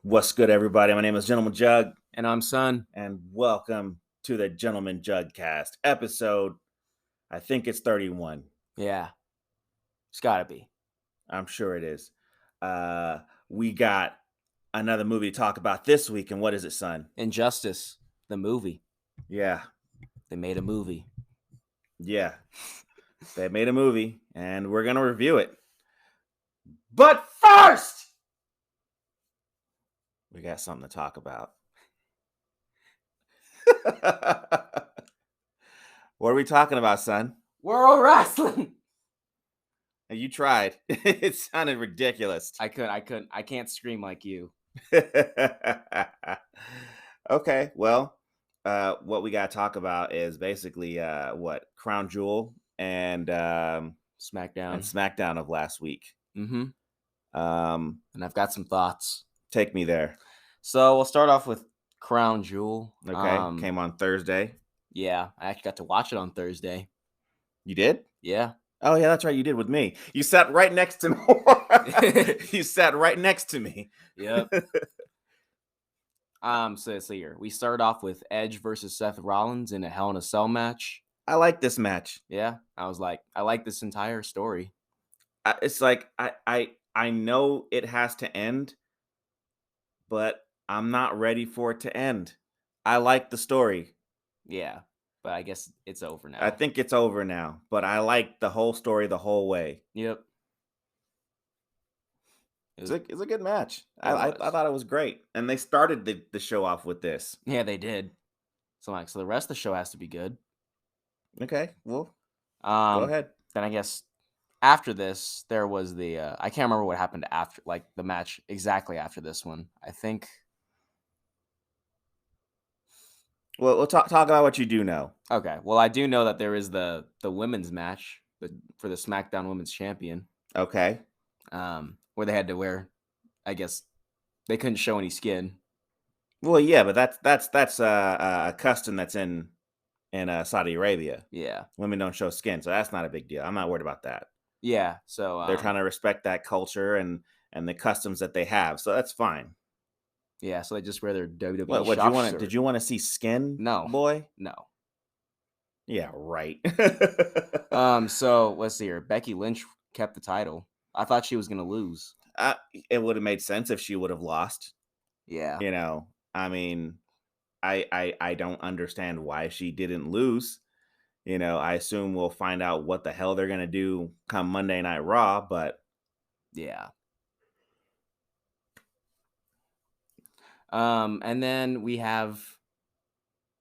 What's good, everybody? My name is Gentleman Jugg, And I'm Son. and welcome to the Gentleman Juggcast episode. I think it's 31. Yeah. It's gotta be. I'm sure it is. We got another movie to talk about this week, and what is it, son? Injustice, the movie. Yeah, They made a movie. yeah. They made a movie, and we're gonna review it. But first, we got something to talk about. What are we talking about, son? World Wrestling. You tried. It sounded ridiculous. I can't scream like you. Okay, well, what we got to talk about is basically what Crown Jewel and SmackDown. of last week. Mm-hmm. Um, And I've got some thoughts. take me there. So we'll start off with Crown Jewel. Okay, came on Thursday. Yeah, I actually got to watch it on Thursday. You did? Yeah. Oh yeah, that's right. You did with me. You sat right next to me. You sat right next to me. Yep. So here we start off with Edge versus Seth Rollins in a Hell in a Cell match. I like this match. Yeah, I was like, I like this entire story. It's like I know it has to end, but I'm not ready for it to end. I like the story. Yeah, but I guess it's over now. I think it's over now, but I like the whole story the whole way. Yep. It's a good match. I thought it was great, and they started the show off with this. Yeah, they did. So the rest of the show has to be good. Okay, well, go Go ahead. Then I guess after this, there was the I can't remember what happened after, like the match exactly after this one. I think. Well, we'll talk about what you do know. Okay, well I do know that there is the women's match for the SmackDown Women's Champion. Okay. Where they had to wear, I guess, they couldn't show any skin. Well, yeah, but that's a custom that's in Saudi Arabia. Yeah. Women don't show skin, so that's not a big deal. I'm not worried about that. Yeah. So They're trying to respect that culture and the customs that they have, so that's fine. Yeah, so they just wear their WWE. What you want? Did you want to see skin? No, boy. No. Yeah, right. So let's see here. Becky Lynch kept the title. I thought she was gonna lose. It would have made sense if she would have lost. Yeah. You know, I mean, I don't understand why she didn't lose. You know, I assume we'll find out what the hell they're gonna do come Monday Night Raw, but yeah. And then we have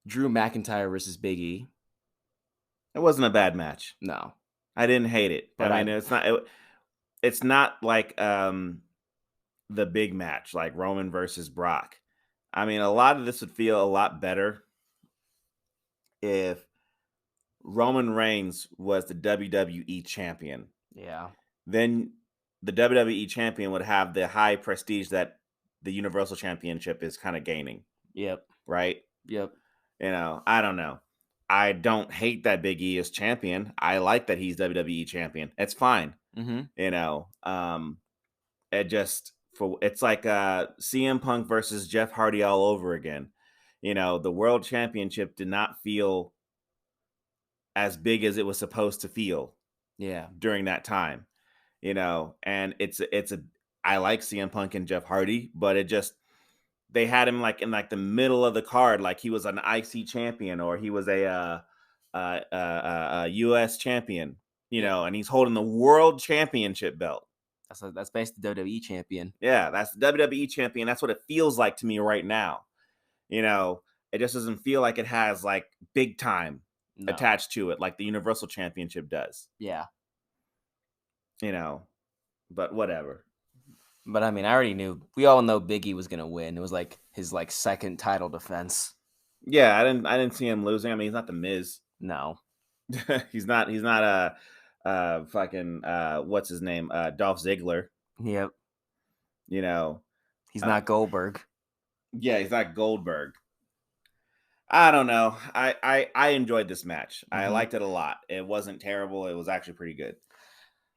Drew McIntyre versus Biggie. it wasn't a bad match. No, I didn't hate it. But I mean, it's not like the big match like Roman versus Brock. I mean, a lot of this would feel a lot better if Roman Reigns was the WWE champion. Yeah. Then the WWE champion would have the high prestige that the Universal Championship is kind of gaining. Yep. Right? Yep. You know, I don't know. I don't hate that Big E is champion. I like that he's WWE champion. It's fine. Mm-hmm. You know, it's like CM Punk versus Jeff Hardy all over again. You know, the World Championship did not feel as big as it was supposed to feel. Yeah. During that time, you know, and I like CM Punk and Jeff Hardy, but they had him like in like the middle of the card, like he was an IC champion or he was a US champion, you know, and he's holding the World Championship belt. That's basically the WWE champion. Yeah, that's the WWE champion. That's what it feels like to me right now. You know, it just doesn't feel like it has like big time attached to it like the Universal Championship does. Yeah. You know, but whatever. But I mean, I already knew. We all know Biggie was gonna win. It was like his second title defense. Yeah, I didn't see him losing. I mean, he's not the Miz. No. he's not a fucking what's his name? Dolph Ziggler. Yep. You know, he's not Goldberg. Yeah, he's not Goldberg. I don't know. I enjoyed this match. Mm-hmm. I liked it a lot. It wasn't terrible. It was actually pretty good.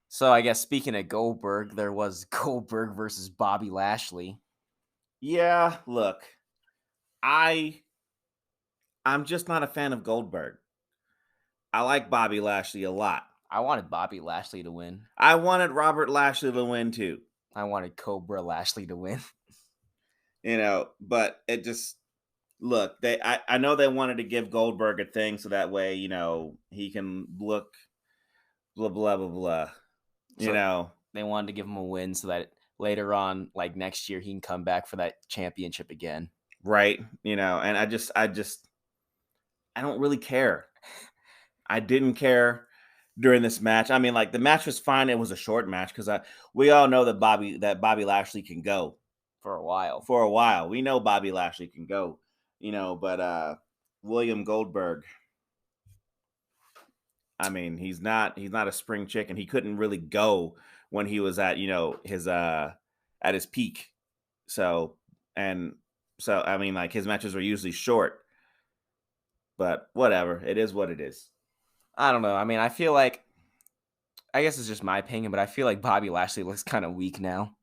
So I guess speaking of Goldberg, there was Goldberg versus Bobby Lashley. Yeah, look, I I'm just not a fan of Goldberg. I like Bobby Lashley a lot. I wanted Bobby Lashley to win. I wanted Robert Lashley to win too. I wanted Cobra Lashley to win. But it just look, I know they wanted to give Goldberg a thing so that way, he can look blah blah blah blah. You So know, they wanted to give him a win so that later on, like next year, he can come back for that championship again. right? And I don't really care. I didn't care during this match. I mean, like the match was fine. It was a short match because we all know that Bobby Lashley can go For a while. for a while. We know Bobby Lashley can go, but William Goldberg, I mean, he's not a spring chicken. He couldn't really go when he was at, his at his peak. So, and so I mean, like his matches were usually short. But whatever, it is what it is. I don't know. I mean, I guess it's just my opinion, but I feel like Bobby Lashley looks kind of weak now.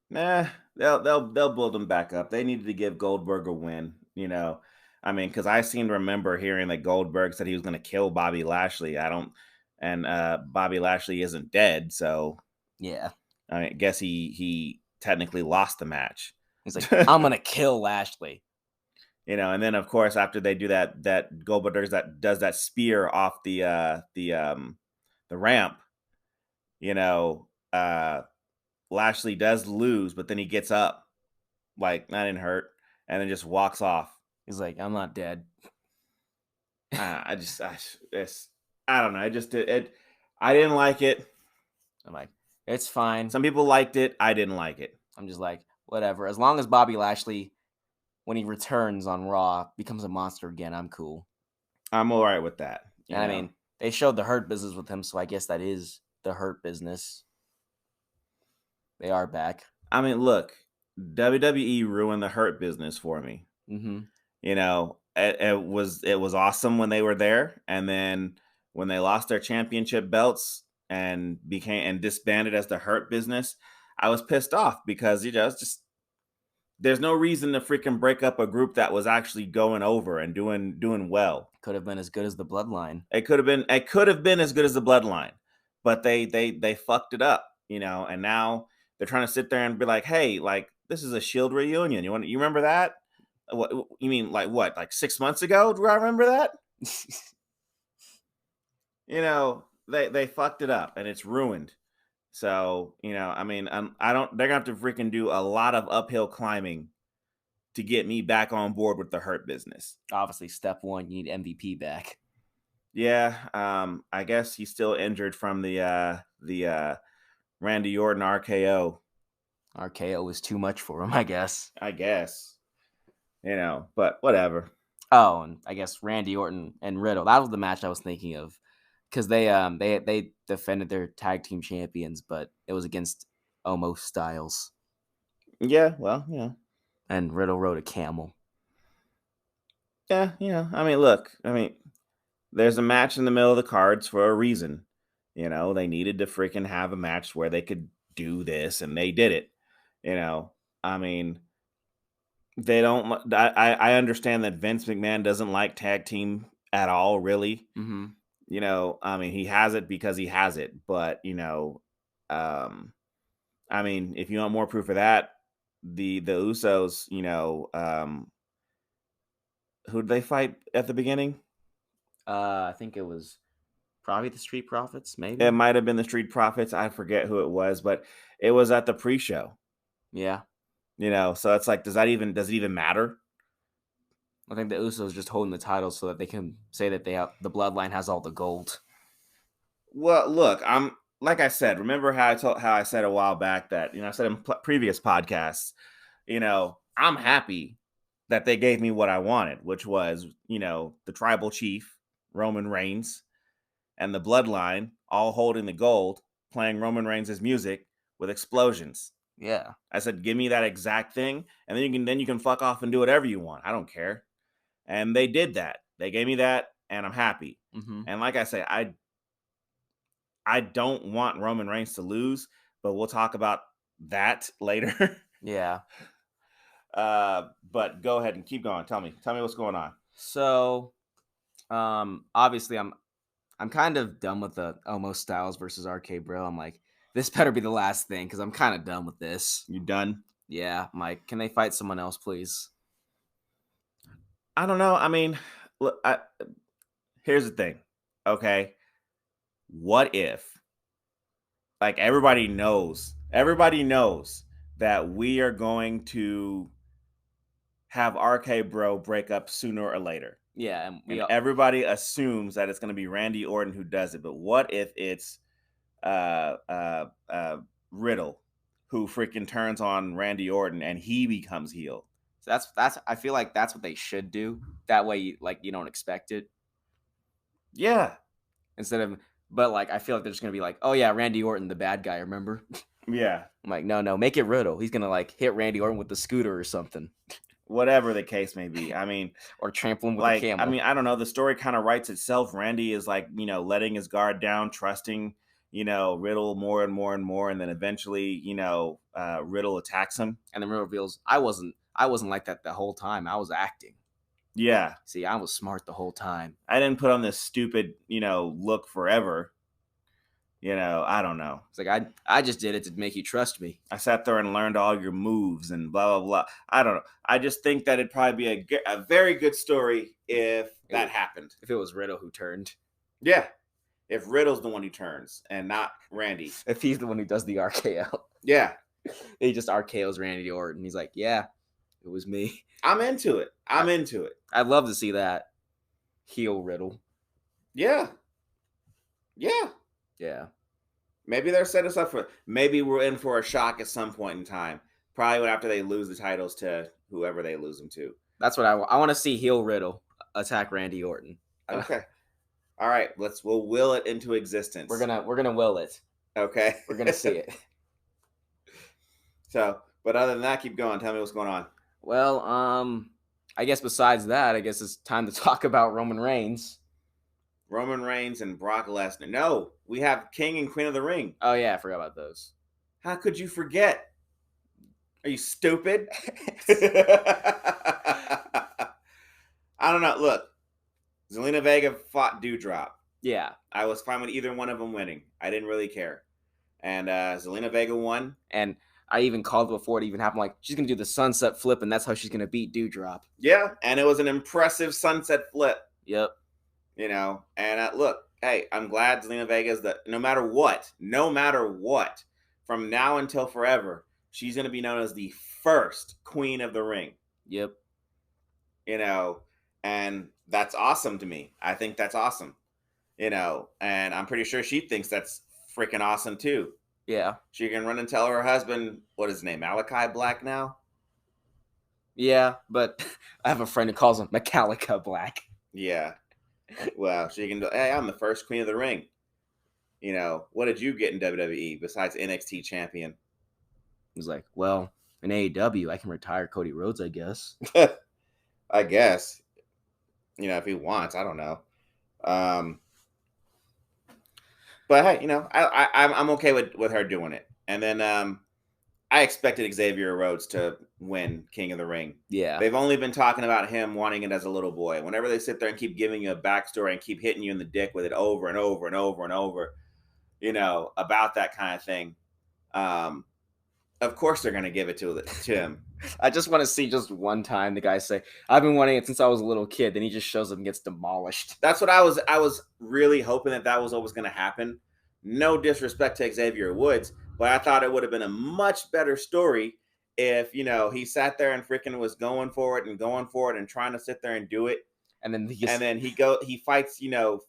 Nah, they'll build him back up. They needed to give Goldberg a win, I mean, because I seem to remember hearing that Goldberg said he was going to kill Bobby Lashley. And Bobby Lashley isn't dead, so Yeah. I guess he technically lost the match. He's like, I'm gonna kill Lashley. And then of course after they do that Goldberg does that spear off the ramp, Lashley does lose, but then he gets up, like that didn't hurt, and then just walks off. He's like, I'm not dead. I don't know. I didn't like it. I'm like, it's fine. Some people liked it. I didn't like it. I'm just like, whatever. As long as Bobby Lashley, when he returns on Raw, becomes a monster again, I'm cool. I'm all right with that. And I mean, they showed the Hurt Business with him, so I guess that is the Hurt Business. They are back. I mean, look, WWE ruined the Hurt Business for me. Mm-hmm. It was awesome when they were there, and then when they lost their championship belts and disbanded as the Hurt Business, I was pissed off because it's just there's no reason to freaking break up a group that was actually going over and doing well. Could have been as good as the Bloodline. It could have been as good as the Bloodline, but they fucked it up, and now they're trying to sit there and be like, hey, like this is a Shield reunion. You remember that? What you mean? Like what? Like 6 months ago? Do I remember that? They fucked it up and it's ruined. So I mean, I don't. They're gonna have to freaking do a lot of uphill climbing to get me back on board with the Hurt Business. Obviously, step one, you need MVP back. Yeah, I guess he's still injured from the Randy Orton RKO. RKO was too much for him, I guess. But whatever. Oh, and I guess Randy Orton and Riddle. That was the match I was thinking of, because they defended their tag team champions, but it was against Omos Styles. Yeah, well, yeah. And Riddle rode a camel. Yeah, I mean, look, there's a match in the middle of the cards for a reason. They needed to freaking have a match where they could do this, and they did it. I mean, they don't. I understand that Vince McMahon doesn't like tag team at all, really. Mm-hmm. I mean, he has it because he has it, but I mean, if you want more proof of that, the Usos, who did they fight at the beginning? I think it was probably the Street Profits, maybe. It might have been the Street Profits. I forget who it was, but it was at the pre-show. Yeah. So it's like, does it even matter? I think the Usos just holding the title so that they can say that the Bloodline has all the gold. Well, look, like I said, remember how I said a while back that, I said in previous podcasts, I'm happy that they gave me what I wanted, which was, the tribal chief, Roman Reigns, and the Bloodline all holding the gold, playing Roman Reigns' music with explosions. Yeah. I said, give me that exact thing, and then you can fuck off and do whatever you want. I don't care. And they did that. They gave me that, and I'm happy. Mm-hmm. And like I say, I don't want Roman Reigns to lose, but we'll talk about that later. Yeah. But go ahead and keep going. Tell me what's going on. So, obviously, I'm kind of done with the Omos Styles versus RK Bro. I'm like, this better be the last thing because I'm kind of done with this. You done? Yeah, I'm like, can they fight someone else, please? I don't know. I mean, look, here's the thing. Okay, what if, like, everybody knows that we are going to have RK Bro break up sooner or later. Yeah, and And everybody assumes that it's going to be Randy Orton who does it. But what if it's Riddle who freaking turns on Randy Orton and he becomes heel? so that's I feel like that's what they should do. That way, you don't expect it Yeah. instead of. But like, I feel like they're just gonna be like, oh yeah, Randy Orton, the bad guy. Remember? Yeah. I'm like, no, make it Riddle. He's gonna like hit Randy Orton with the scooter or something, Whatever the case may be. I mean, or trample him with a like, camel. I mean, I don't know. The story kind of writes itself. Randy is like, letting his guard down, trusting, Riddle more and more and more. And then eventually, Riddle attacks him. And then Riddle reveals, I wasn't like that the whole time. I was acting. Yeah. See, I was smart the whole time. I didn't put on this stupid, look forever. I don't know. It's like, I just did it to make you trust me. I sat there and learned all your moves and blah, blah, blah. I don't know. I just think that it'd probably be a very good story if that happened. If it was Riddle who turned. Yeah. If Riddle's the one who turns and not Randy. If he's the one who does the RKO. Yeah. He just RKOs Randy Orton. He's like, yeah, it was me. I'm into it. I'd love to see that. Heel Riddle. Yeah. Yeah. Yeah. Maybe they're set us up for. Maybe we're in for a shock at some point in time. Probably after they lose the titles to whoever they lose them to. That's what I want to see. Heel Riddle attack Randy Orton. Okay. All right. We'll will it into existence. We're gonna will it. Okay. We're gonna see it. So, but other than that, keep going. Tell me what's going on. Well, I guess besides that, I guess it's time to talk about Roman Reigns. Roman Reigns and Brock Lesnar. No, we have King and Queen of the Ring. Oh yeah, I forgot about those. How could you forget? Are you stupid? I don't know. Look, Zelina Vega fought Doudrop. Yeah. I was fine with either one of them winning. I didn't really care. And Zelina Vega won. And I even called before it even happened. Like, she's going to do the sunset flip, and that's how she's going to beat Doudrop. Yeah, and it was an impressive sunset flip. Yep. And look, hey, I'm glad Zelina Vega is no matter what, from now until forever, she's going to be known as the first Queen of the Ring. Yep. And that's awesome to me. I think that's awesome. And I'm pretty sure she thinks that's freaking awesome too. Yeah. She can run and tell her husband, what is his name, Malachi Black now? Yeah, but I have a friend who calls him Metallica Black. Yeah. Well, she can go, hey, I'm the first Queen of the Ring. What did you get in WWE besides NXT champion? He's like, well, in AEW, I can retire Cody Rhodes, I guess. I guess. If he wants, I don't know. But hey, I'm okay with her doing it. And then I expected Xavier Rhodes to win King of the Ring. Yeah. They've only been talking about him wanting it as a little boy. Whenever they sit there and keep giving you a backstory and keep hitting you in the dick with it over and over and over and over, about that kind of thing, of course they're going to give it to him. I just want to see just one time the guy say, I've been wanting it since I was a little kid. Then he just shows up and gets demolished. That's what I was really hoping that was what was going to happen. No disrespect to Xavier Woods, but I thought it would have been a much better story if, he sat there and freaking was going for it and trying to sit there and do it. And then he fights,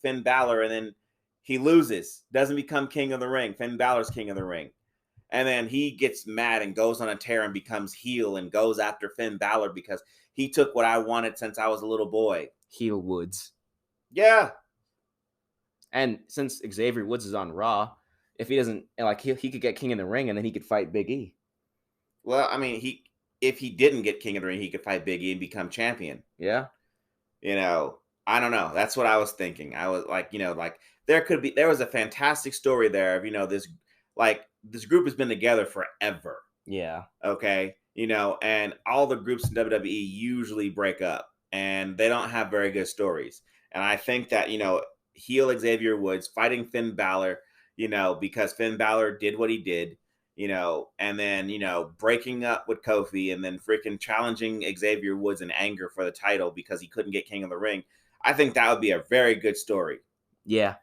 Finn Balor, and then he loses, doesn't become King of the Ring. Finn Balor's King of the Ring. And then he gets mad and goes on a tear and becomes heel and goes after Finn Balor because he took what I wanted since I was a little boy. Heel Woods. Yeah. And since Xavier Woods is on Raw, if he doesn't, like, he could get King of the Ring and then he could fight Big E. Well, I mean, if he didn't get King of the Ring, he could fight Big E and become champion. Yeah. I don't know. That's what I was thinking. I was like, there was a fantastic story there of, this group has been together forever. Yeah. Okay. And all the groups in WWE usually break up and they don't have very good stories. And I think that, heel Xavier Woods fighting Finn Balor, because Finn Balor did what he did, and then, breaking up with Kofi and then freaking challenging Xavier Woods in anger for the title because he couldn't get King of the Ring. I think that would be a very good story. Yeah.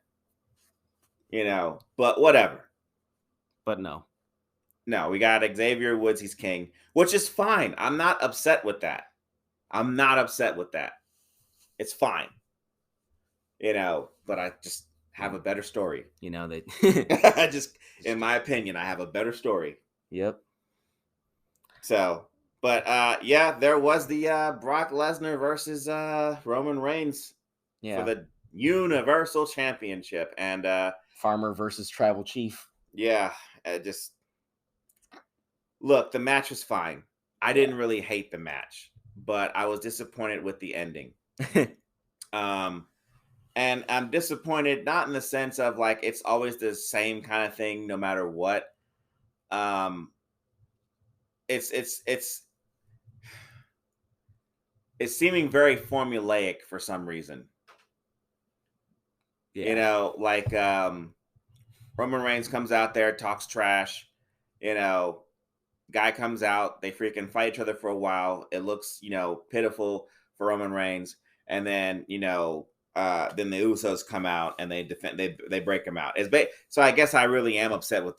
But whatever. But no. No, we got Xavier Woods. He's king, which is fine. I'm not upset with that. It's fine. But I just have a better story. I just, in my opinion, I have a better story. Yep. So, but yeah, there was the Brock Lesnar versus Roman Reigns for the Universal Championship, and Farmer versus Tribal Chief. Yeah, just look, the match was fine. I didn't really hate the match, but I was disappointed with the ending. And I'm disappointed not in the sense of like it's always the same kind of thing no matter what. It's seeming very formulaic for some reason. Yeah. Like Roman Reigns comes out there, talks trash, guy comes out, they freaking fight each other for a while. It looks, pitiful for Roman Reigns. And then, then the Usos come out and they defend, they break him out. So I guess I really am upset with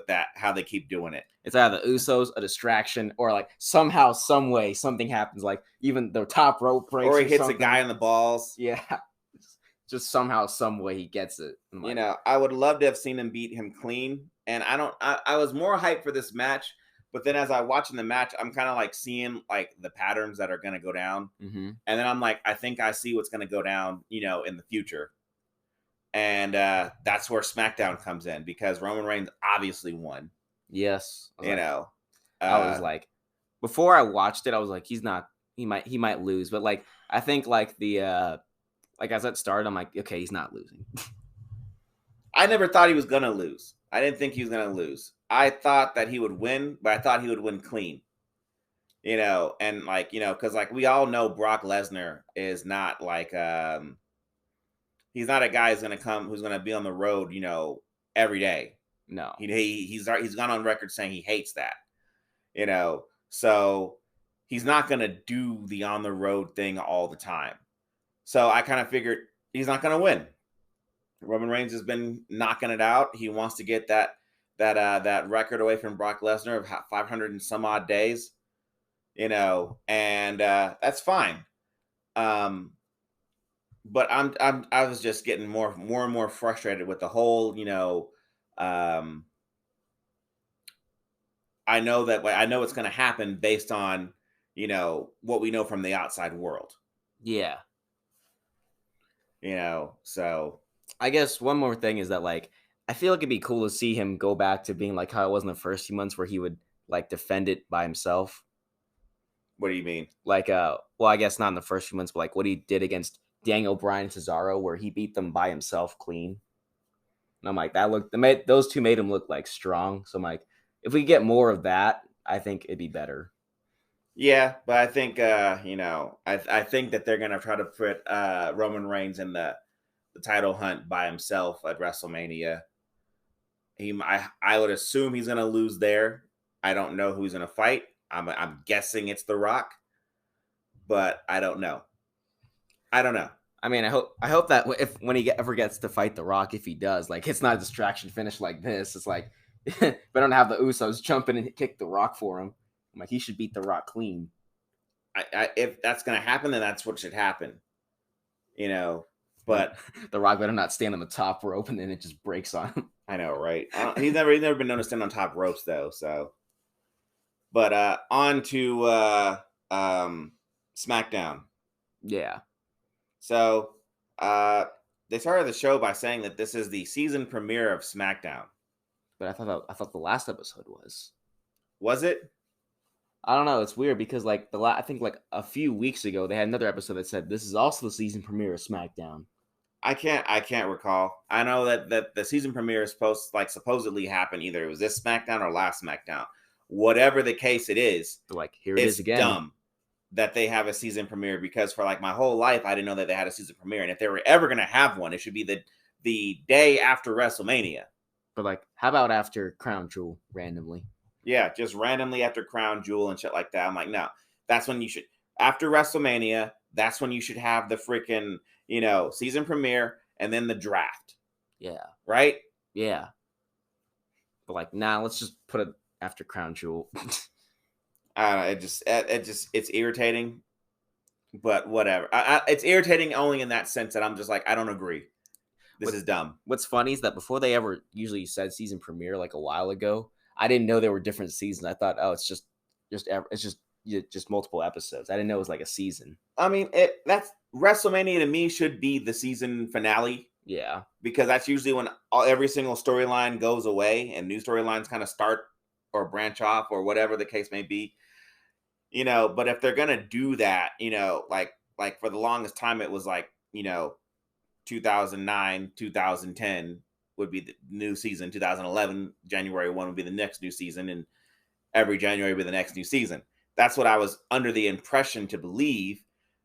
that, how they keep doing it. It's either the Usos, a distraction, or like somehow, some way, something happens. Like even the top rope breaks, or he hits a guy in the balls. Yeah, just somehow, some way he gets it. Like, I would love to have seen him beat him clean. And I was more hyped for this match. But then as I watching the match, I'm kind of like seeing like the patterns that are going to go down. Mm-hmm. And then I'm like, I think I see what's going to go down, in the future. And that's where SmackDown comes in because Roman Reigns obviously won. Yes. I was like, before I watched it, I was like, he might lose. But like, I think like like as that started, I'm like, okay, he's not losing. I never thought he was going to lose. I didn't think he was going to lose. I thought that he would win, but I thought he would win clean. And like, because like we all know Brock Lesnar is not like he's not a guy who's going to be on the road, every day. No. He's gone on record saying he hates that. So he's not going to do the on the road thing all the time. So I kind of figured he's not going to win. Roman Reigns has been knocking it out. He wants to get that record away from Brock Lesnar of 500 and some odd days, and that's fine. But I was just getting more and more frustrated with the whole, I know it's going to happen based on, what we know from the outside world. Yeah. So I guess one more thing is that like I feel like it'd be cool to see him go back to being like how it was in the first few months where he would like defend it by himself. What do you mean? Like well, I guess not in the first few months, but like what he did against Daniel Bryan and Cesaro, where he beat them by himself clean. And I'm like, those two made him look like strong. So I'm like, if we get more of that, I think it'd be better. Yeah, but I think I think that they're gonna try to put Roman Reigns in the title hunt by himself at WrestleMania. I would assume he's gonna lose there. I don't know who he's gonna fight. I'm guessing it's The Rock, but I don't know. I mean, I hope that when he ever gets to fight The Rock, if he does, like it's not a distraction finish like this. It's like they don't have the Usos jumping and kick The Rock for him. I'm like, he should beat The Rock clean. If that's gonna happen, then that's what should happen. But The Rock better not stand on the top rope and then it just breaks on him. I know, right? He's never been known to stand on top ropes though. So, but on to SmackDown. Yeah. So they started the show by saying that this is the season premiere of SmackDown. But I thought the last episode was. Was it? I don't know. It's weird because like I think like a few weeks ago they had another episode that said this is also the season premiere of SmackDown. I can't recall. I know that the season premiere is supposedly happen either it was this SmackDown or last SmackDown. whatever the case it is, They're like, here it is again. Dumb that they have a season premiere, because for like my whole life, I didn't know that they had a season premiere. And if they were ever going to have one, it should be the day after WrestleMania. But like, how about after Crown Jewel randomly? Yeah, just randomly after Crown Jewel and shit like that. I'm like, no, that's when you should, after WrestleMania, that's when you should have the freaking, season premiere and then the draft. Yeah. Right? Yeah. But like, nah, let's just put it after Crown Jewel. It's irritating, but whatever. It's irritating only in that sense that I'm just like, I don't agree. This is dumb. What's funny is that before they ever usually said season premiere, like a while ago, I didn't know there were different seasons. I thought, oh, it's just multiple episodes. I didn't know it was like a season. I mean, that's WrestleMania to me should be the season finale. Yeah, because that's usually when every single storyline goes away and new storylines kind of start or branch off or whatever the case may be. But if they're gonna do that, like for the longest time it was like 2009, 2010 would be the new season. 2011 January 1 would be the next new season, and every January would be the next new season. That's what I was under the impression to believe.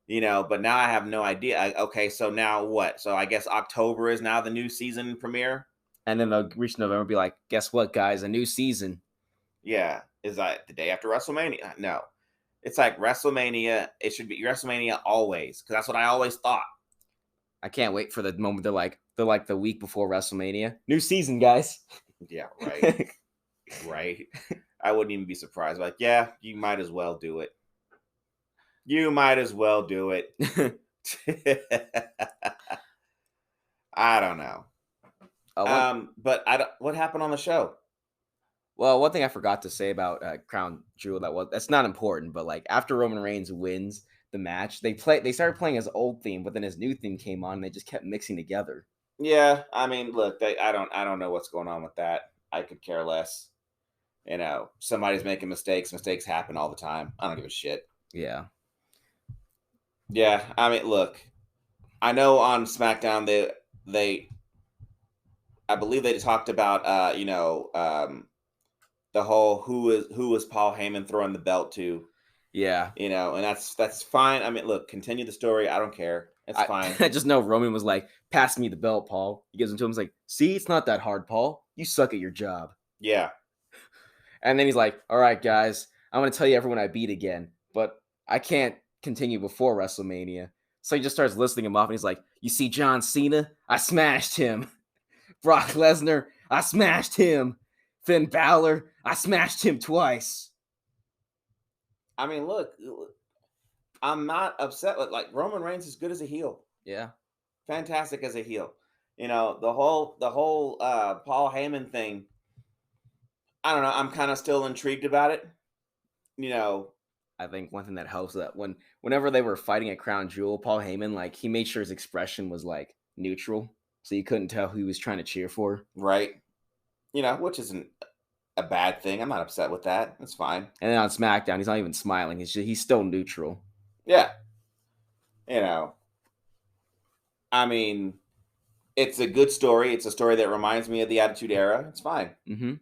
But now I have no idea. Okay, so now what? So I guess October is now the new season premiere? And then they'll reach November and be like, guess what, guys? A new season. Yeah. Is that the day after WrestleMania? No. It's like WrestleMania. It should be WrestleMania always, because that's what I always thought. I can't wait for the moment they're like the week before WrestleMania. New season, guys. Yeah, right. Right. I wouldn't even be surprised. Like, yeah, you might as well do it. You might as well do it. I don't know. But what happened on the show? Well, one thing I forgot to say about Crown Jewel that's not important, but like after Roman Reigns wins the match, they started playing his old theme, but then his new theme came on and they just kept mixing together. Yeah, I mean, look, I don't know what's going on with that. I could care less. Somebody's making mistakes. Mistakes happen all the time. I don't give a shit. Yeah. Yeah, I mean, look, I know on SmackDown I believe they talked about the whole who was Paul Heyman throwing the belt to. Yeah. And that's fine. I mean, look, continue the story. I don't care. It's fine. I just know Roman was like, pass me the belt, Paul. He gives it to him. He's like, see, it's not that hard, Paul. You suck at your job. Yeah. And then he's like, all right, guys, I'm going to tell you everyone I beat again, but I can't continue before WrestleMania. So he just starts listing him off, and he's like, you see John Cena? I smashed him. Brock Lesnar? I smashed him. Finn Balor? I smashed him twice. I mean, look, I'm not upset with, like, Roman Reigns is good as a heel. Yeah. Fantastic as a heel. The whole Paul Heyman thing, I don't know. I'm kind of still intrigued about it. I think one thing that helps that whenever they were fighting at Crown Jewel, Paul Heyman, like, he made sure his expression was like neutral, so you couldn't tell who he was trying to cheer for. Right. Which isn't a bad thing. I'm not upset with that. It's fine. And then on SmackDown, he's not even smiling. He's still neutral. Yeah. I mean, it's a good story. It's a story that reminds me of the Attitude Era. It's fine. Mm-hmm.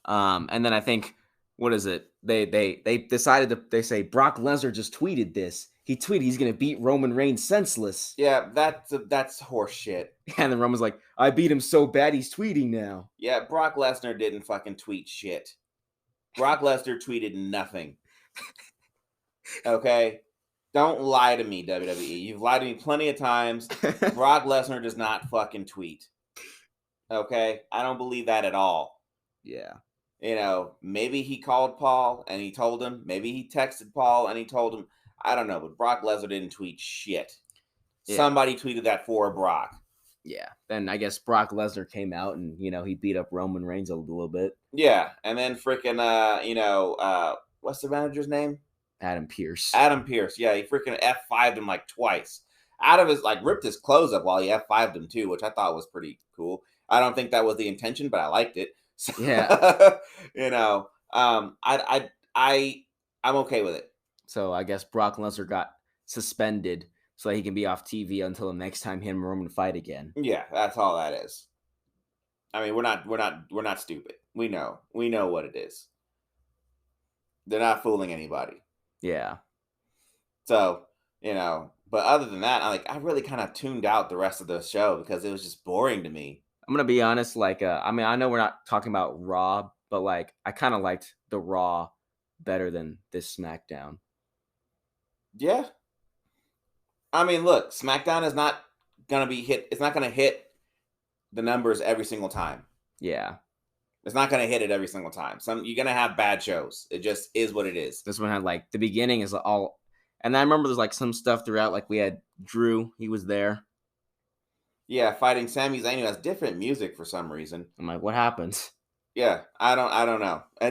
And then I think, what is it? They decided they say Brock Lesnar just tweeted this. He tweeted he's gonna beat Roman Reigns senseless. Yeah, that's horse shit. And then Roman's like, I beat him so bad he's tweeting now. Yeah, Brock Lesnar didn't fucking tweet shit. Brock Lesnar tweeted nothing. Okay? Don't lie to me, WWE. You've lied to me plenty of times. Brock Lesnar does not fucking tweet. Okay? I don't believe that at all. Yeah. Maybe he called Paul and he told him. Maybe he texted Paul and he told him. I don't know, but Brock Lesnar didn't tweet shit. Yeah. Somebody tweeted that for Brock. Yeah. Then I guess Brock Lesnar came out and, he beat up Roman Reigns a little bit. Yeah. And then freaking, what's the manager's name? Adam Pearce. Adam Pearce. Yeah. He freaking F5'd him like twice. Out of his, ripped his clothes up while he F5'd him too, which I thought was pretty cool. I don't think that was the intention, but I liked it. So, yeah. I'm okay with it. So I guess Brock Lesnar got suspended so that he can be off TV until the next time him and Roman fight again. Yeah, that's all that is. I mean, we're not stupid. We know what it is. They're not fooling anybody. Yeah. So, but other than that, I really kind of tuned out the rest of the show because it was just boring to me. I'm gonna be honest, like, I mean, I know we're not talking about Raw, but like, I kind of liked the Raw better than this SmackDown. Yeah. I mean, look, SmackDown is not gonna be hit. It's not gonna hit the numbers every single time. Yeah. It's not gonna hit it every single time. You're gonna have bad shows. It just is what it is. This one had like the beginning is all, and I remember there's like some stuff throughout. Like we had Drew, he was there. Yeah, fighting Sami Zayn, who has different music for some reason. I'm like, what happens? Yeah, I don't know. It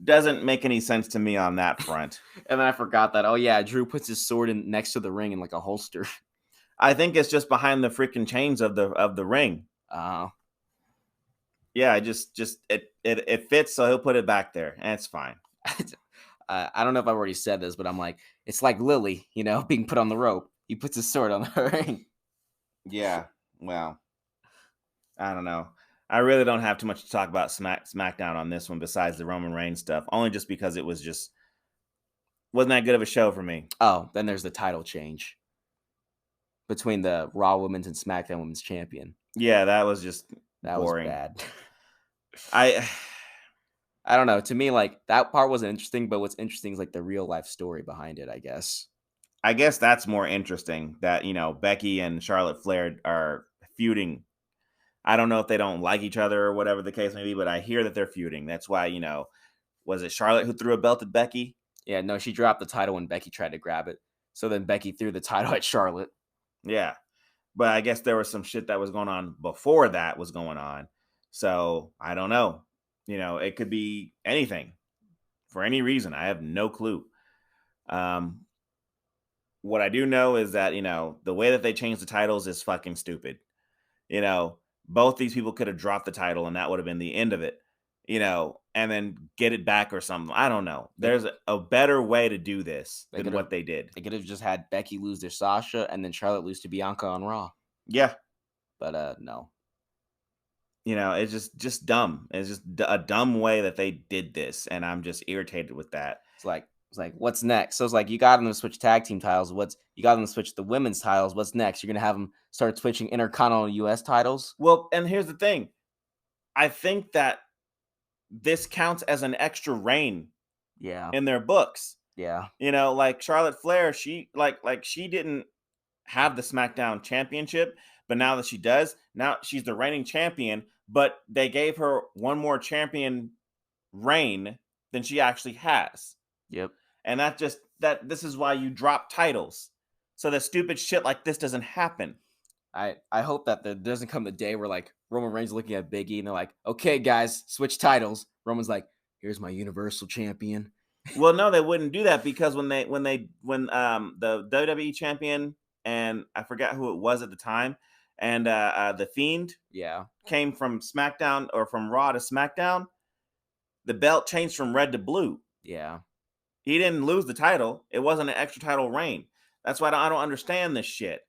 doesn't make any sense to me on that front. And then I forgot that. Oh yeah, Drew puts his sword in next to the ring in like a holster. I think it's just behind the freaking chains of the ring. Yeah, it fits, so he'll put it back there, and it's fine. I don't know if I've already said this, but I'm like, it's like Lily, being put on the rope. He puts his sword on the ring. Yeah, well, I don't know. I really don't have too much to talk about SmackDown on this one besides the Roman Reigns stuff, only just because it wasn't that good of a show for me. Oh, then there's the title change between the Raw Women's and SmackDown Women's Champion. Yeah, that was just boring. Was bad. I don't know. To me, like, that part wasn't interesting, but what's interesting is like the real life story behind it, I guess. I guess that's more interesting that, Becky and Charlotte Flair are feuding. I don't know if they don't like each other or whatever the case may be, but I hear that they're feuding. That's why, was it Charlotte who threw a belt at Becky? Yeah, no, she dropped the title when Becky tried to grab it. So then Becky threw the title at Charlotte. Yeah. But I guess there was some shit that was going on before that was going on. So I don't know. It could be anything for any reason. I have no clue. What I do know is that, the way that they changed the titles is fucking stupid. Both these people could have dropped the title and that would have been the end of it, and then get it back or something. I don't know. There's a better way to do this than what they did. They could have just had Becky lose to Sasha and then Charlotte lose to Bianca on Raw. Yeah. But no. It's just dumb. It's just a dumb way that they did this, and I'm just irritated with that. It's like, what's next? So it's like, you got them to switch tag team titles. You got them to switch the women's titles. What's next? You're going to have them start switching Intercontinental US titles? Well, and here's the thing. I think that this counts as an extra reign. Yeah. In their books. Yeah. Like Charlotte Flair, she she didn't have the SmackDown championship, but now that she does, now she's the reigning champion, but they gave her one more champion reign than she actually has. Yep. And this is why you drop titles. So that stupid shit like this doesn't happen. I hope that there doesn't come the day where like Roman Reigns looking at Biggie and they're like, okay, guys, switch titles. Roman's like, here's my Universal Champion. Well, no, they wouldn't do that because when the WWE champion, and I forgot who it was at the time, and the Fiend, came from SmackDown or from Raw to SmackDown, the belt changed from red to blue. Yeah. He didn't lose the title. It wasn't an extra title reign. That's why I don't understand this shit.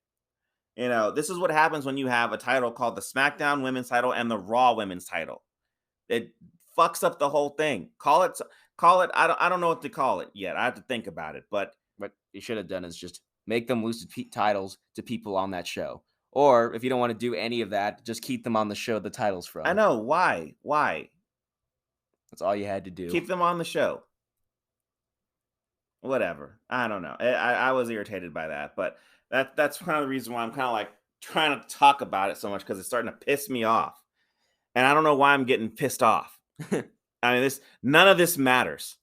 This is what happens when you have a title called the SmackDown Women's title and the Raw Women's title. It fucks up the whole thing. Call it. I don't know what to call it yet. I have to think about it. But what you should have done is just make them lose titles to people on that show. Or if you don't want to do any of that, just keep them on the show the titles from. I know. Why? That's all you had to do. Keep them on the show. Whatever. I don't know. I was irritated by that, but that's kind of the reason why I'm kind of like trying to talk about it so much, because it's starting to piss me off. And I don't know why I'm getting pissed off. I mean, none of this matters.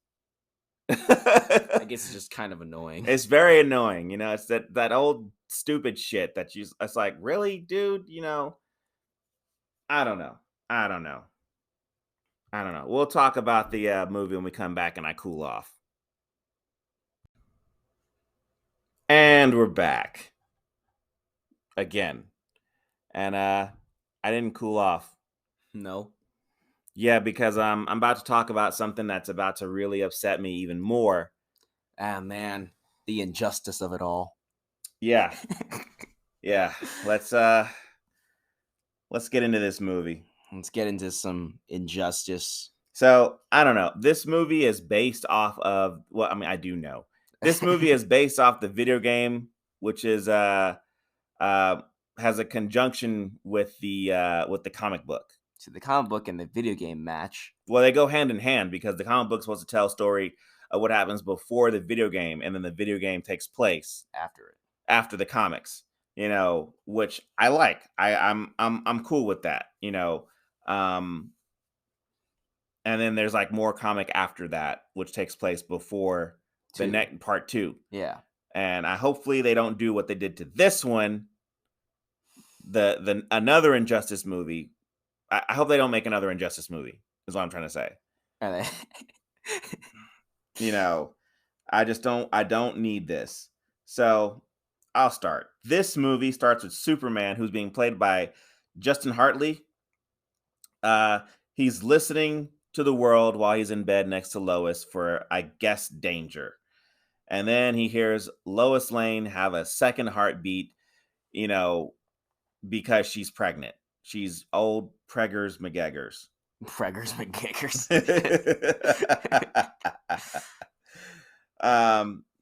I guess it's just kind of annoying. It's very annoying. It's that old stupid shit that it's like, really, dude, I don't know. We'll talk about the movie when we come back and I cool off. And we're back again. And I didn't cool off. No. Yeah, because I'm about to talk about something that's about to really upset me even more. Ah, man, the injustice of it all. Yeah. Yeah. Let's get into this movie. Let's get into some injustice. So I don't know. This movie is based off of, well, I mean, I do know. This movie is based off the video game, which is has a conjunction with the comic book. So the comic book and the video game match. Well, they go hand in hand because the comic book's supposed to tell a story of what happens before the video game, and then the video game takes place after the comics. You know, which I like. I'm cool with that. You know, and then there's like more comic after that, which takes place before the next part 2. Yeah, and hopefully they don't do what they did to this one. The another Injustice movie. I hope they don't make another Injustice movie. Is what I'm trying to say. Are they? You know, I don't need this. So I'll start. This movie starts with Superman, who's being played by Justin Hartley. He's listening to the world while he's in bed next to Lois for, I guess, danger. And then he hears Lois Lane have a second heartbeat, you know, because she's pregnant. She's old Preggers McGeggers. Preggers McGeggers.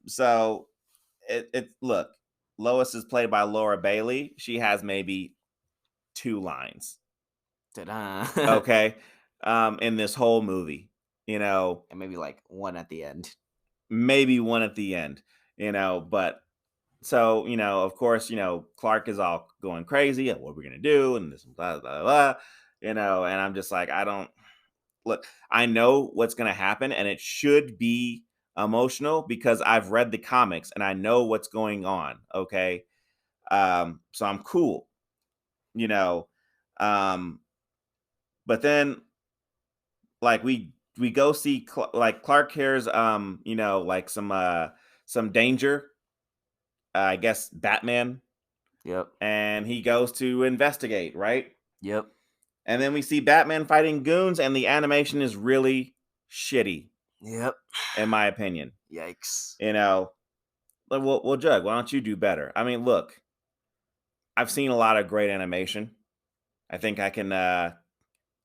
So it look, Lois is played by Laura Bailey. She has maybe 2 lines. Ta-da. Okay. In this whole movie, you know, and maybe like 1 at the end. Maybe 1 at the end, you know, but so, you know, of course, you know, Clark is all going crazy. What we're going to do. And this, blah, blah, blah, you know, and I'm just like, I know what's going to happen, and it should be emotional because I've read the comics and I know what's going on. Okay. So I'm cool, you know, but then like we go see like Clark hears, you know, like some danger. I guess Batman. Yep. And he goes to investigate, right? Yep. And then we see Batman fighting goons, and the animation is really shitty. Yep. In my opinion. Yikes. You know, well, Jugg, why don't you do better? I mean, look, I've seen a lot of great animation. I think I can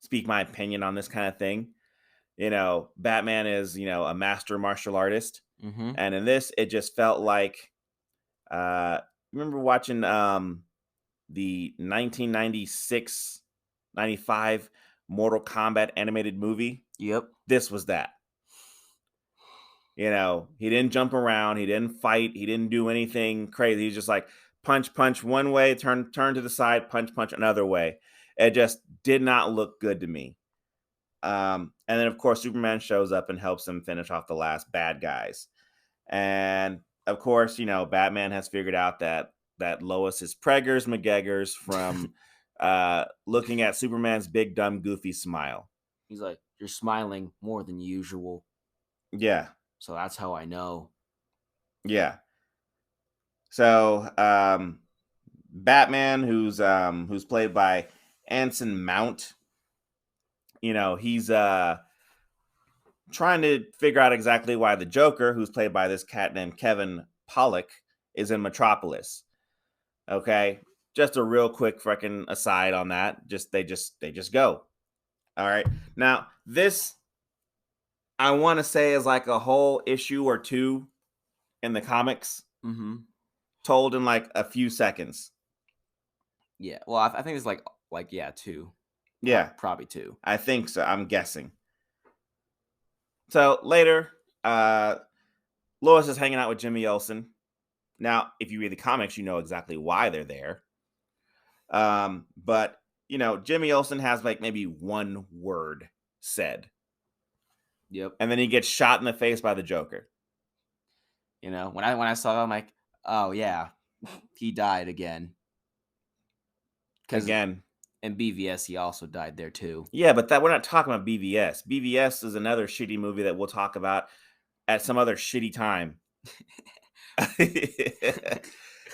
speak my opinion on this kind of thing. You know, Batman is, you know, a master martial artist. Mm-hmm. And in this, it just felt like, remember watching the 1996-95 Mortal Kombat animated movie? Yep. This was that. You know, he didn't jump around, he didn't fight, he didn't do anything crazy. He's just like punch one way, turn to the side, punch another way. It just did not look good to me. And then of course Superman shows up and helps him finish off the last bad guys. And of course, you know, Batman has figured out that Lois is Preggers McGeggers from looking at Superman's big, dumb, goofy smile. He's like, you're smiling more than usual. Yeah. So that's how I know. Yeah. So Batman, who's played by Anson Mount, you know, he's trying to figure out exactly why the Joker, who's played by this cat named Kevin Pollak, is in Metropolis. Okay, just a real quick freaking aside on that. They just go. All right, now this I want to say is like a whole issue or 2 in the comics, told in like a few seconds. Yeah, well, I think it's like 2. Yeah, probably 2. I think so. I'm guessing. So later, Lois is hanging out with Jimmy Olsen. Now, if you read the comics, you know exactly why they're there. But you know, Jimmy Olsen has like maybe 1 word said. Yep. And then he gets shot in the face by the Joker. You know, when I saw him, I'm like, oh yeah, he died again. Again. In BVS, he also died there too. Yeah, but we're not talking about BVS. BVS is another shitty movie that we'll talk about at some other shitty time.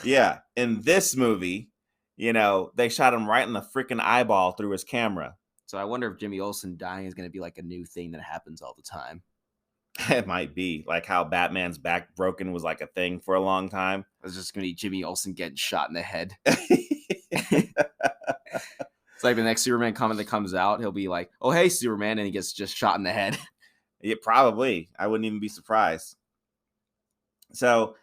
Yeah, in this movie, you know, they shot him right in the freaking eyeball through his camera. So I wonder if Jimmy Olsen dying is going to be like a new thing that happens all the time. It might be like how Batman's back broken was like a thing for a long time. It's just going to be Jimmy Olsen getting shot in the head. It's like the next Superman comic that comes out, he'll be like, "Oh hey, Superman," and he gets just shot in the head. Yeah, probably. I wouldn't even be surprised. So,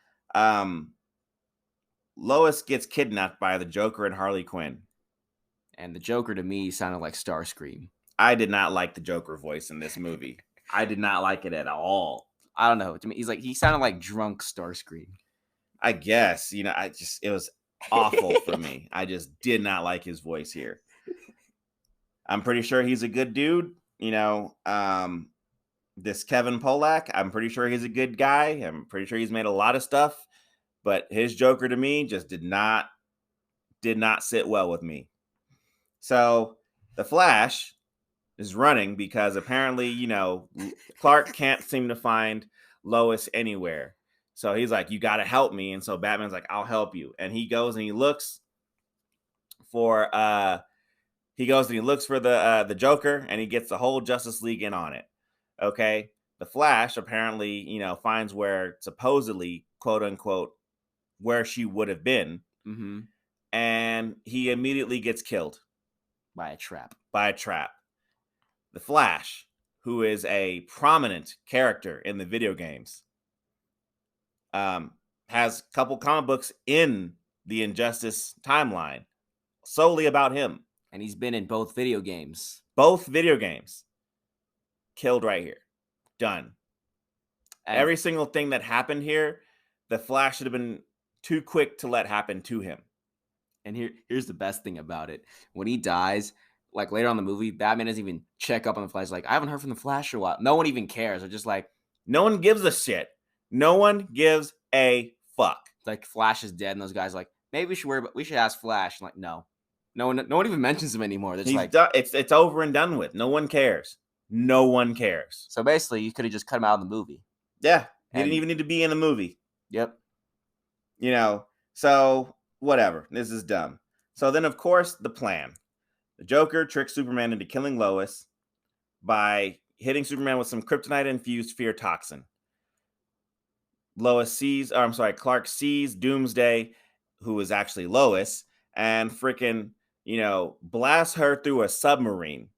Lois gets kidnapped by the Joker and Harley Quinn. And the Joker to me sounded like Starscream. I did not like the Joker voice in this movie. I did not like it at all. I don't know. To me, he sounded like drunk Starscream. I guess, it was awful for me. I just did not like his voice here. I'm pretty sure he's a good dude. This Kevin Pollak, I'm pretty sure he's a good guy. I'm pretty sure he's made a lot of stuff, but his Joker to me just did not sit well with me. So the Flash is running because apparently, Clark can't seem to find Lois anywhere. So he's like, you got to help me. And so Batman's like, I'll help you. And he goes and he looks for the Joker, and he gets the whole Justice League in on it. Okay. The Flash apparently, finds where supposedly, quote unquote, where she would have been. Mm-hmm. And he immediately gets killed. By a trap. The Flash, who is a prominent character in the video games, has a couple comic books in the Injustice timeline solely about him. And he's been in both video games. Killed right here. Done. And every single thing that happened here, the Flash should have been too quick to let happen to him. And here's the best thing about it. When he dies, like later on in the movie, Batman doesn't even check up on the Flash. Like, I haven't heard from the Flash for a while. No one even cares. They're just like, no one gives a shit. No one gives a fuck. Like, Flash is dead, and those guys are like, maybe we should ask Flash. I'm like, no one even mentions him anymore. They're just like, it's over and done with. No one cares. So basically, you could have just cut him out of the movie. Yeah, he didn't even need to be in the movie. Yep. So whatever. This is dumb. So then, of course, the plan. The Joker tricks Superman into killing Lois by hitting Superman with some kryptonite-infused fear toxin. Clark sees Doomsday, who is actually Lois, and freaking, blasts her through a submarine.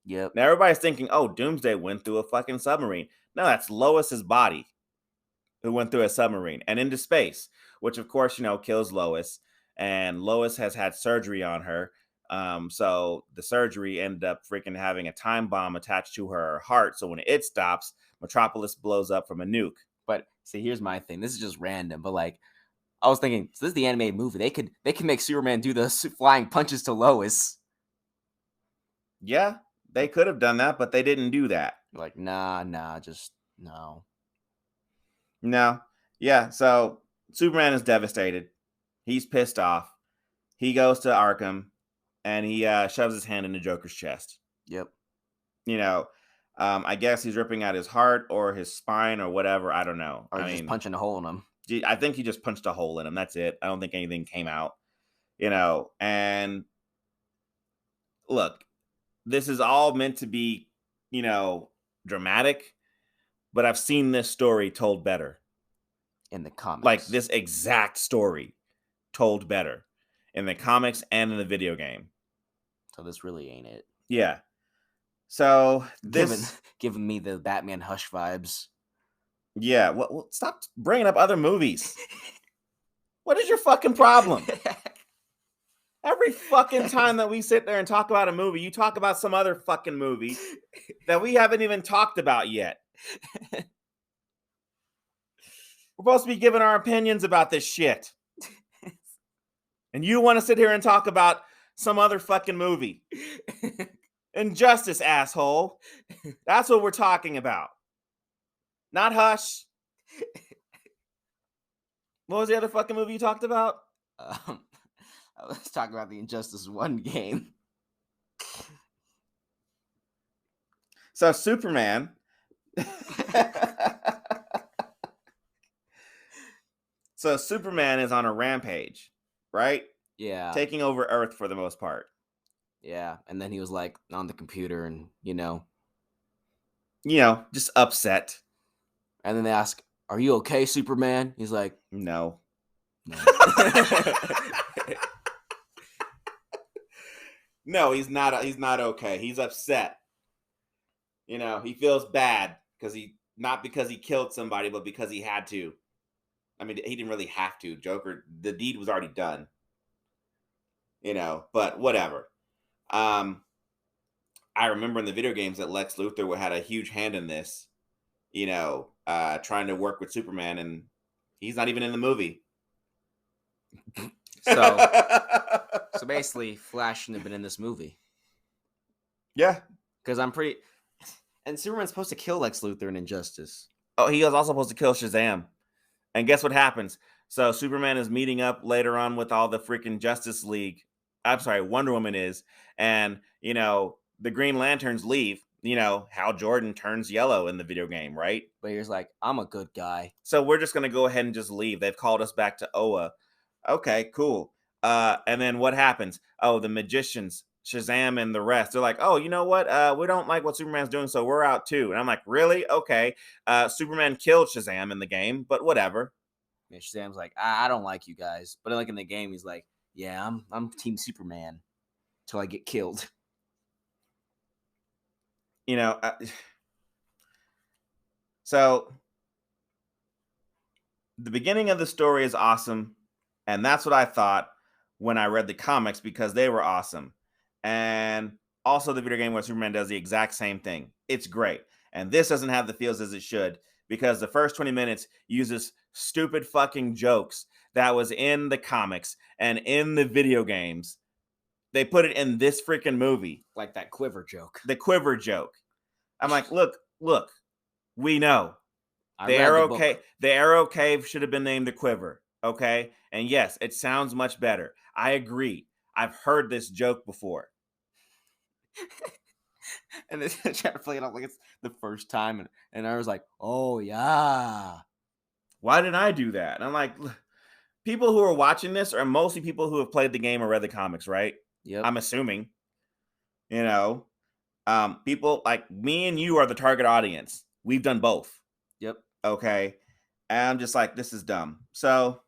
Yep. Now everybody's thinking, oh, Doomsday went through a fucking submarine. No, that's Lois's body who went through a submarine and into space, which of course, kills Lois. And Lois has had surgery on her. So the surgery ended up freaking having a time bomb attached to her heart. So when it stops, Metropolis blows up from a nuke. But see, here's my thing. This is just random, but like, I was thinking, so this is the animated movie. They can make Superman do the flying punches to Lois. Yeah, they could have done that, but they didn't do that. Like, nah, just no. No. Yeah, so Superman is devastated. He's pissed off. He goes to Arkham, and he shoves his hand into Joker's chest. Yep. I guess he's ripping out his heart or his spine or whatever. I don't know. Or just punching a hole in him. I think he just punched a hole in him. That's it. I don't think anything came out. And look, this is all meant to be, dramatic, but I've seen this story told better. In the comics. Like this exact story told better in the comics and in the video game. So this really ain't it. Yeah. So giving me the Batman Hush vibes. Yeah. Well, stop bringing up other movies. What is your fucking problem? Every fucking time that we sit there and talk about a movie, you talk about some other fucking movie that we haven't even talked about yet. We're supposed to be giving our opinions about this shit. And you want to sit here and talk about some other fucking movie. Injustice, asshole. That's what we're talking about. Not Hush. What was the other fucking movie you talked about? I was talking about the Injustice 1 game. So Superman... So Superman is on a rampage, right? Yeah. Taking over Earth for the most part. Yeah. And then he was like on the computer and, just upset. And then they ask, "Are you okay, Superman?" He's like, No. No, he's not. He's not okay. He's upset. You know, he feels bad because not because he killed somebody, but because he had to. I mean, he didn't really have to. Joker, the deed was already done. You know, but whatever. I remember in the video games that Lex Luthor had a huge hand in this. You know, trying to work with Superman, and he's not even in the movie. So basically, Flash shouldn't have been in this movie. Yeah, because I'm pretty. And Superman's supposed to kill Lex Luthor in Injustice. Oh, he was also supposed to kill Shazam. And guess what happens? So Superman is meeting up later on with all the freaking Justice League. I'm sorry, Wonder Woman is. And, you know, the Green Lanterns leave. You know, Hal Jordan turns yellow in the video game, right? But he's like, I'm a good guy. So we're just going to go ahead and just leave. They've called us back to Oa. Okay, cool. And then what happens? Oh, the magicians, Shazam and the rest, they're like, oh, you know what? We don't like what Superman's doing, so we're out too. And I'm like, really? Okay. Superman killed Shazam in the game, but whatever. And Shazam's like, I don't like you guys. But like in the game, he's like, yeah, I'm Team Superman till I get killed. You know, so the beginning of the story is awesome. And that's what I thought when I read the comics because they were awesome. And also the video game where Superman does the exact same thing. It's great. And this doesn't have the feels as it should because the first 20 minutes uses stupid fucking jokes that was in the comics and in the video games. They put it in this freaking movie. Like that quiver joke. The quiver joke. I'm like, look, we know. The Arrow Cave should have been named the Quiver. Okay. And yes, it sounds much better. I agree. I've heard this joke before. And then I try to play it off like it's the first time. And I was like, oh, yeah. Why did I do that? And I'm like, people who are watching this are mostly people who have played the game or read the comics, right? Yep. I'm assuming. You know, people like me and you are the target audience. We've done both. Yep. Okay. And I'm just like, this is dumb. So,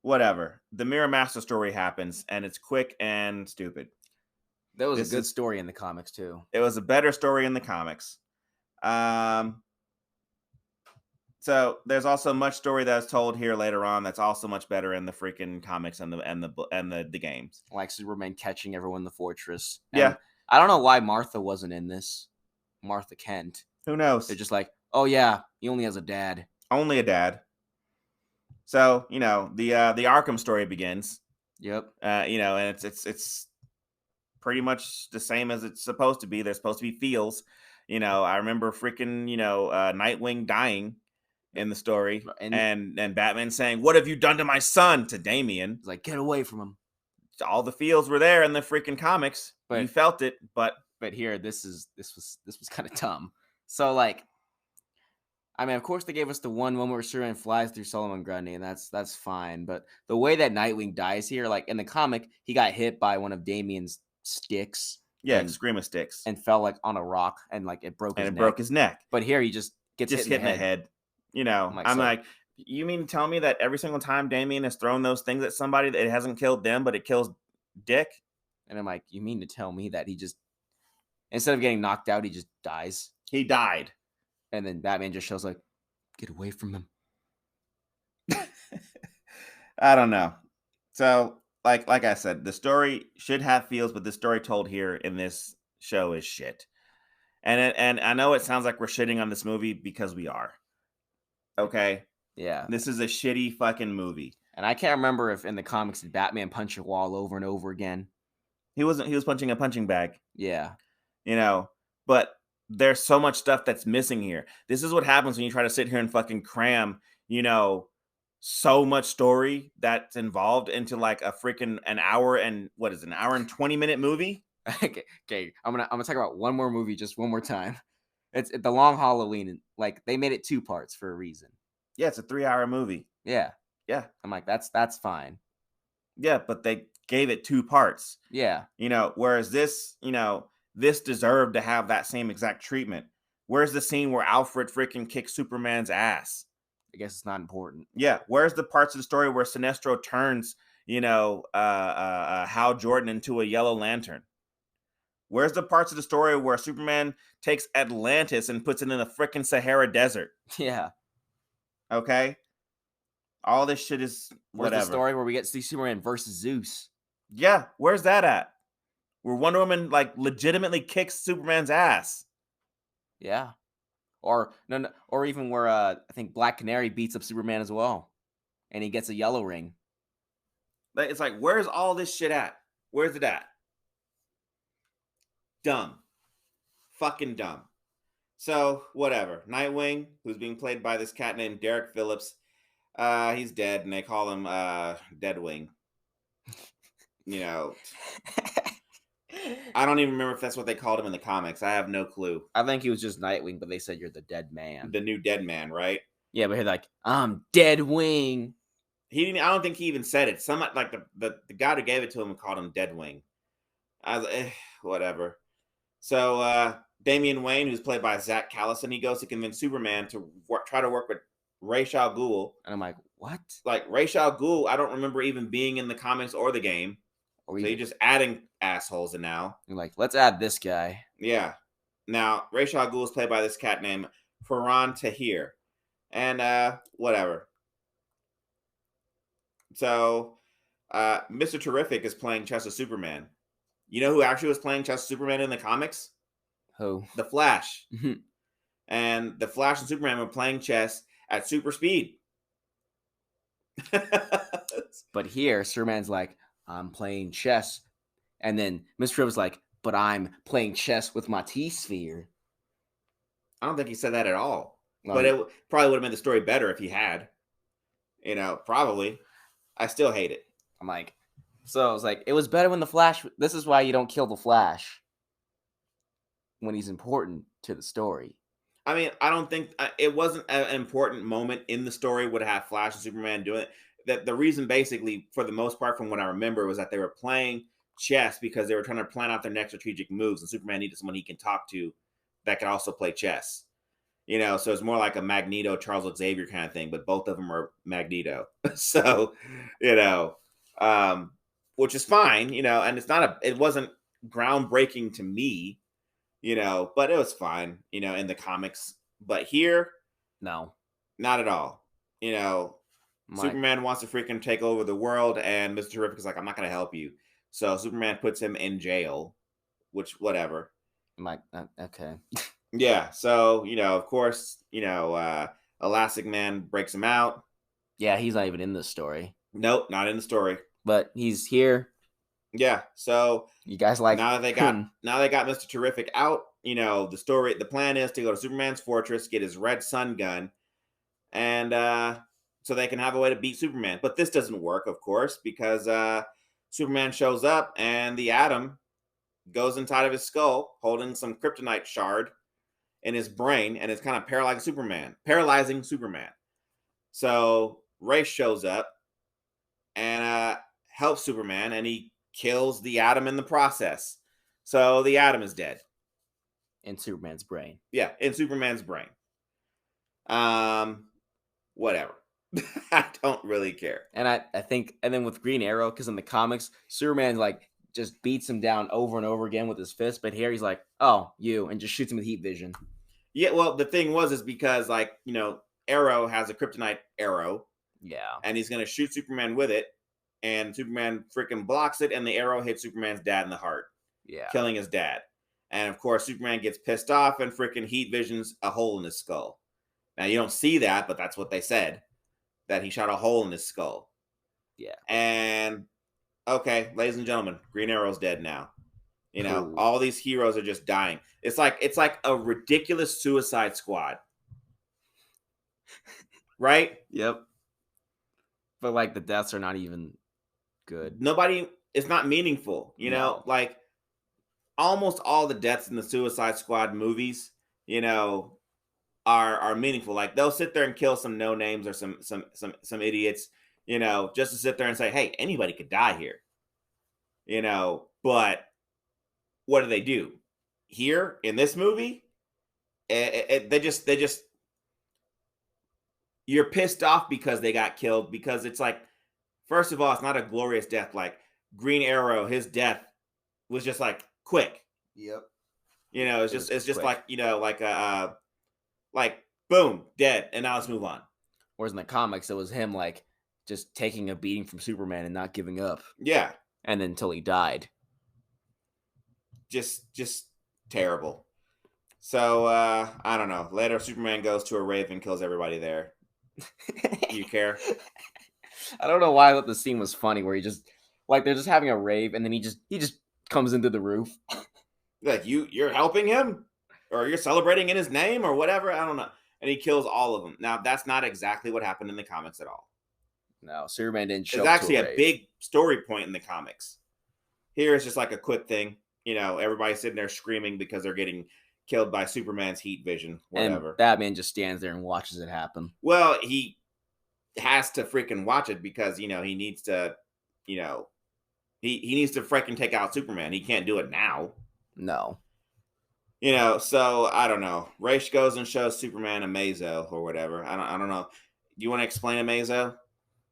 whatever. The Mirror Master story happens, and it's quick and stupid. That was a good story in the comics, too. It was a better story in the comics. So there's also much story that's told here later on that's also much better in the freaking comics and the games. Like Superman catching everyone in the fortress. And I don't know why Martha wasn't in this. Martha Kent. Who knows? They're just like, oh yeah, he only has a dad. Only a dad. So, you know, the Arkham story begins. Yep. You know, and it's pretty much the same as it's supposed to be. There's supposed to be feels. You know, I remember freaking, you know, Nightwing dying in the story, and Batman saying, "What have you done to my son?" to Damian. It's like, get away from him. All the feels were there in the freaking comics. But you felt it, but here this was kind of dumb. So like, I mean, of course they gave us the one where Superman flies through Solomon Grundy, and that's fine. But the way that Nightwing dies here, like in the comic, he got hit by one of Damian's sticks. Yeah, Screamer sticks, and fell like on a rock, and like it broke his neck. But here he just gets hit in the head. You know, I'm like, you mean to tell me that every single time Damian has thrown those things at somebody, that it hasn't killed them, but it kills Dick? And I'm like, you mean to tell me that he just, instead of getting knocked out, he just dies? He died. And then Batman just shows like, get away from him. I don't know. So, like I said, the story should have feels, but the story told here in this show is shit. And I know it sounds like we're shitting on this movie because we are. Okay. Yeah. This is a shitty fucking movie. And I can't remember if in the comics did Batman punch a wall over and over again. He was punching a punching bag. Yeah. You know, but there's so much stuff that's missing here. This is what happens when you try to sit here and fucking cram, you know, so much story that's involved into like a freaking an hour and 20-minute movie. Okay. I'm gonna talk about one more movie just one more time. It's The Long Halloween. Like they made it 2 parts for a reason. Yeah, it's a 3-hour movie. Yeah. I'm like, that's fine. Yeah, but they gave it 2 parts. Yeah. You know, whereas this, you know, this deserved to have that same exact treatment. Where's the scene where Alfred freaking kicks Superman's ass? I guess it's not important. Yeah. Where's the parts of the story where Sinestro turns, you know, Hal Jordan into a Yellow Lantern? Where's the parts of the story where Superman takes Atlantis and puts it in the frickin' Sahara Desert? Yeah. Okay? All this shit is Where's whatever. the story where we get to see Superman versus Zeus? Yeah, where's that at? Where Wonder Woman like legitimately kicks Superman's ass. Yeah. Or no, or even where I think Black Canary beats up Superman as well, and he gets a yellow ring. It's like, where's all this shit at? Where's it at? Dumb. Fucking dumb. So, whatever. Nightwing, who's being played by this cat named Derek Phillips, he's dead, and they call him Deadwing. You know, I don't even remember if that's what they called him in the comics. I have no clue. I think he was just Nightwing, but they said you're the dead man. The new dead man, right? Yeah, but he's like, I'm Deadwing. He didn't. I don't think he even said it. Some like the guy who gave it to him called him Deadwing. I was like, whatever. So Damian Wayne, who's played by Zach Callison, he goes to convince Superman to try to work with Ra's al Ghul. And I'm like, what? Like Ra's al Ghul, I don't remember even being in the comics or the game. So you're just adding assholes in now. You're like, let's add this guy. Yeah. Now, Ra's al Ghul is played by this cat named Farhan Tahir. And whatever. So, Mr. Terrific is playing chess with Superman. You know who actually was playing chess with Superman in the comics? Who? The Flash. And the Flash and Superman were playing chess at super speed. But here, Superman's like, I'm playing chess. And then Mr. Terrific's like, but I'm playing chess with my T-sphere. I don't think he said that at all. But it probably would have made the story better if he had. You know, probably. I still hate it. I'm like, so I was like, it was better when the Flash. This is why you don't kill the Flash when he's important to the story. I mean, I don't think it wasn't an important moment in the story would have Flash and Superman doing it. That the reason, basically, for the most part, from what I remember, was that they were playing chess because they were trying to plan out their next strategic moves, and Superman needed someone he can talk to that can also play chess. You know, so it's more like a Magneto, Charles Xavier kind of thing, but both of them are Magneto. So, you know, which is fine, you know, and it wasn't groundbreaking to me, you know, but it was fine, you know, in the comics. But here, no, not at all. You know, Superman wants to freaking take over the world, and Mr. Terrific is like, I'm not going to help you. So Superman puts him in jail, which, whatever. I'm like, okay. Yeah, so, you know, of course, you know, Elastic Man breaks him out. Yeah, he's not even in this story. Nope, not in the story. But he's here. Yeah, so you guys like now they got Mr. Terrific out, you know, the plan is to go to Superman's fortress, get his red sun gun, and so they can have a way to beat Superman. But this doesn't work, of course, because Superman shows up and the Atom goes inside of his skull holding some kryptonite shard in his brain, and it's kind of paralyzing Superman. So Ray shows up and helps Superman, and he kills the Atom in the process. So the Atom is dead. In Superman's brain. Yeah, in Superman's brain. Whatever. I don't really care. And I think, and then with Green Arrow, because in the comics, Superman like just beats him down over and over again with his fist, but here he's like, oh, you, and just shoots him with heat vision. Yeah, well, the thing is because, like, you know, Arrow has a kryptonite arrow. Yeah. And he's going to shoot Superman with it, and Superman freaking blocks it, and the arrow hits Superman's dad in the heart. Yeah. Killing his dad. And, of course, Superman gets pissed off and freaking heat visions a hole in his skull. Now, you don't see that, but that's what they said, that he shot a hole in his skull. Yeah. And, okay, ladies and gentlemen, Green Arrow's dead now. You know, all these heroes are just dying. It's like a ridiculous Suicide Squad. Right? Yep. But like the deaths are not even good. It's not meaningful. You know, like almost all the deaths in the Suicide Squad movies, you know, are meaningful. Like they'll sit there and kill some no names or some idiots, you know, just to sit there and say, hey, anybody could die here. You know, but what do? Here in this movie, they just you're pissed off because they got killed, because it's like, first of all, it's not a glorious death. Like Green Arrow, his death was just like quick. Yep. You know, it's It was just quick. like, you know, like boom, dead, and now let's move on. Whereas in the comics, it was him like just taking a beating from Superman and not giving up, Yeah, and then until he died. just terrible. So I don't know. Later, Superman goes to a rave and kills everybody there. You care? I don't know why I thought the scene was funny, where he just like they're just having a rave, and then he just comes into the roof. Like you're helping him, or you're celebrating in his name, or whatever. I don't know. And he kills all of them. Now that's not exactly what happened in the comics at all. No, Superman didn't show It's up actually to a rave. big story point in the comics. Here it's just like a quick thing. You know, everybody's sitting there screaming because they're getting killed by Superman's heat vision, whatever. And Batman just stands there and watches it happen. Well, he has to freaking watch it because, you know, he needs to, you know, he needs to freaking take out Superman. He can't do it now. No. You know, so I don't know. Raish goes and shows Superman Amazo or whatever. I don't know. Do you want to explain Amazo?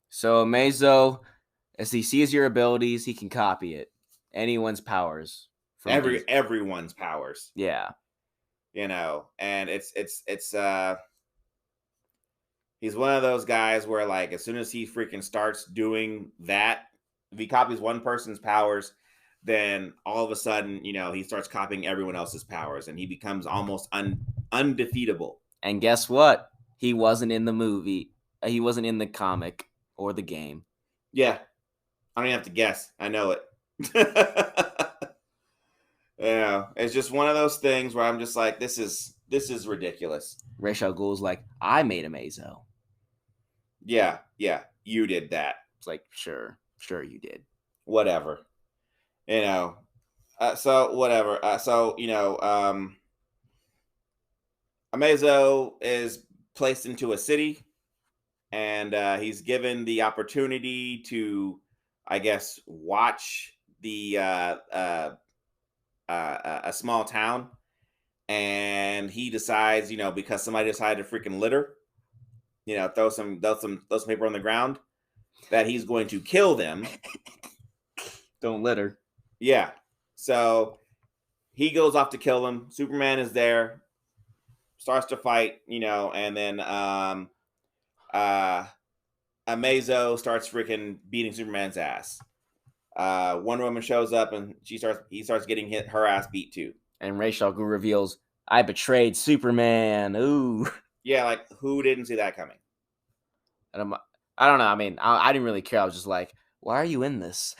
So Amazo, as he sees your abilities, he can copy it. Anyone's powers. Everyone's powers. Yeah. You know, and it's he's one of those guys where, like, as soon as he freaking starts doing that, if he copies one person's powers, then all of a sudden, you know, he starts copying everyone else's powers, and he becomes almost undefeatable. And guess what? He wasn't in the movie. He wasn't in the comic or the game. Yeah, I don't even have to guess. I know it. Yeah, it's just one of those things where I'm just like, this is ridiculous. Ra's al Ghul's like, I made Amazo. Yeah, you did that. It's like, sure you did. Whatever. You know, so whatever. So, you know, Amazo is placed into a city, and he's given the opportunity to, I guess, watch the a small town, and he decides, you know, because somebody decided to freaking litter, you know, throw some paper on the ground, that he's going to kill them. Don't litter. Yeah. So he goes off to kill them. Superman is there, starts to fight, you know, and then Amazo starts freaking beating Superman's ass. Wonder Woman shows up, and he starts getting her ass beat too. And Ra's al Ghul reveals, I betrayed Superman. Ooh. Yeah, like, who didn't see that coming? And I don't know. I mean, I didn't really care. I was just like, why are you in this?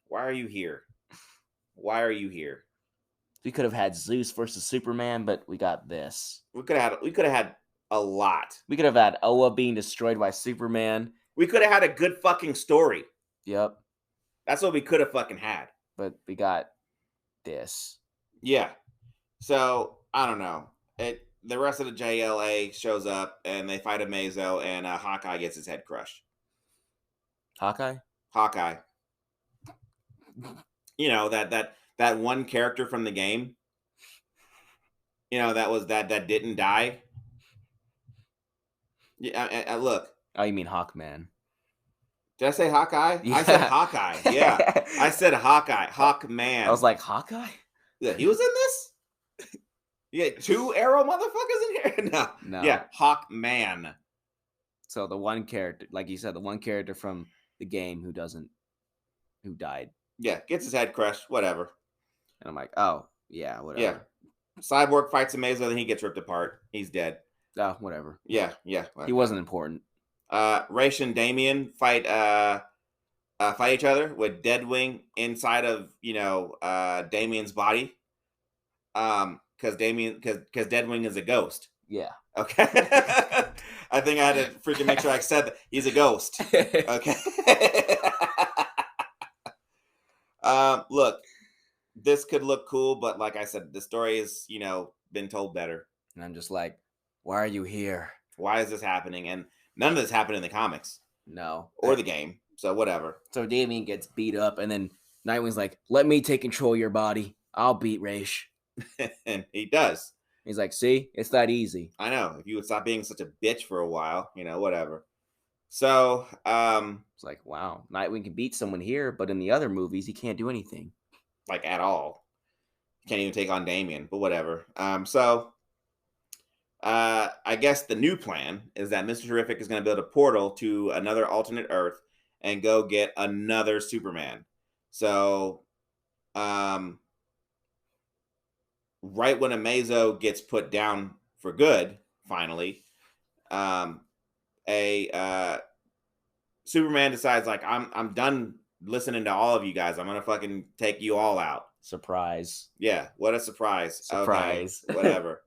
Why are you here? Why are you here? We could have had Zeus versus Superman, but we got this. We could have had a lot. We could have had Oa being destroyed by Superman. We could have had a good fucking story. Yep. That's what we could have fucking had. But we got this. Yeah. So I don't know. The rest of the JLA shows up, and they fight Amazo, and Hawkeye gets his head crushed. Hawkeye. You know, that one character from the game. You know, that didn't die. Yeah, look. Oh, you mean Hawkman? Did I say Hawkeye? Yeah. I said Hawkeye. Yeah, I said Hawkeye. Hawkman. I was like, Hawkeye? Yeah, he was in this? Yeah, 2 Arrow motherfuckers in here? No. Yeah, Hawkman. So the one character, like you said, the one character from the game who died. Yeah, gets his head crushed, whatever. And I'm like, oh, yeah, whatever. Yeah. Cyborg fights Amazo, then he gets ripped apart. He's dead. Oh, whatever. Yeah. Whatever. He wasn't important. Raish and Damian fight each other with Deadwing inside of, you know, Damian's body. Because Deadwing is a ghost. Yeah. Okay. I think I had to freaking make sure I said that he's a ghost. Okay. Look, this could look cool, but like I said, the story is, you know, been told better. And I'm just like, why are you here? Why is this happening? And none of this happened in the comics. No. Or the game. So whatever. So Damian gets beat up, and then Nightwing's like, let me take control of your body. I'll beat Raish. And he does. He's like, see, it's that easy. I know. If you would stop being such a bitch for a while, you know, whatever. So, it's like, wow, Nightwing can beat someone here, but in the other movies, he can't do anything. Like, at all. Can't even take on Damien, but whatever. I guess the new plan is that Mr. Terrific is going to build a portal to another alternate Earth and go get another Superman. So, right when Amazo gets put down for good, finally, a Superman decides like I'm done listening to all of you guys. I'm gonna fucking take you all out. Surprise. Yeah, what a surprise. Surprise. Okay, whatever.